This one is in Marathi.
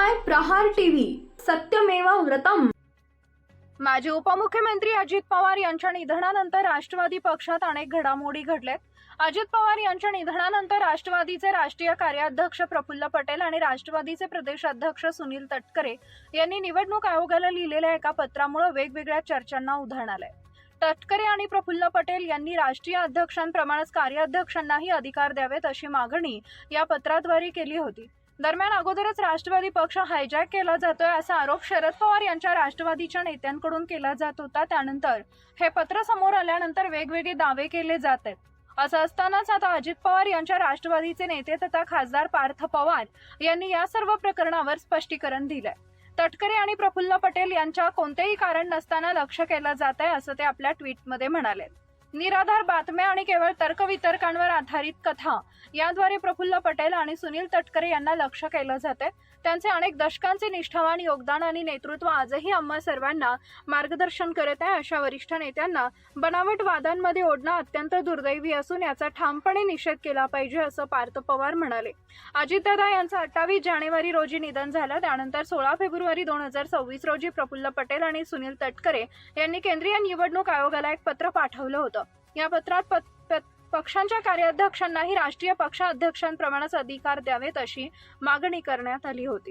पाहताय प्रहार टीव्ही, सत्यमेव व्रतम। माजी उपमुख्यमंत्री अजित पवार यांच्या निधनानंतर राष्ट्रवादी पक्षात अनेक घडामोडी घडल्यात। अजित पवार यांच्या निधनानंतर राष्ट्रवादीचे राष्ट्रीय कार्याध्यक्ष प्रफुल्ल पटेल आणि राष्ट्रवादीचे प्रदेशाध्यक्ष सुनील तटकरे यांनी निवडणूक आयोगाला लिहिलेल्या एका पत्रामुळे वेगवेगळ्या चर्चांना उधाण आलंय। तटकरे आणि प्रफुल्ल पटेल यांनी राष्ट्रीय अध्यक्षांप्रमाणेच कार्याध्यक्षांनाही अधिकार द्यावेत अशी मागणी या पत्राद्वारे केली होती। दरम्यान अगोदरच राष्ट्रवादी पक्ष हायजॅक केला जातोय असा आरोप शरद पवार यांच्या राष्ट्रवादीच्या नेत्यांकडून केला जात होता। त्यानंतर हे पत्र समोर आल्यानंतर वेगवेगळे दावे केले जात आहेत। असं असतानाच आता अजित पवार यांच्या राष्ट्रवादीचे नेते तथा खासदार पार्थ पवार यांनी या सर्व प्रकरणावर स्पष्टीकरण दिलंय। तटकरे आणि प्रफुल्ल पटेल यांच्या कोणतेही कारण नसताना लक्ष केलं जात आहे असं ते आपल्या ट्विटमध्ये म्हणाले। निराधार बातम्या आणि केवळ तर्कवितर्कांवर आधारित कथा याद्वारे प्रफुल्ल पटेल आणि सुनील तटकरे यांना लक्ष केलं जाते। त्यांचे अनेक दशकांचे निष्ठावान योगदान आणि नेतृत्व आजही आम्हा सर्वांना मार्गदर्शन करत आहे। अशा वरिष्ठ नेत्यांना बनावट वादांमध्ये ओढणं अत्यंत दुर्दैवी असून याचा ठामपणे निषेध केला पाहिजे असं पार्थ पवार म्हणाले। अजितदादा यांचं 28 जानेवारी रोजी निधन झालं। त्यानंतर 16 फेब्रुवारी 2026 रोजी प्रफुल्ल पटेल आणि सुनील तटकरे यांनी केंद्रीय निवडणूक आयोगाला एक पत्र पाठवलं होतं। या पत्रात पक्षांच्या कार्याध्यक्षांनाही राष्ट्रीय पक्षाध्यक्षांप्रमाणेच अधिकार द्यावेत अशी मागणी करण्यात आली होती।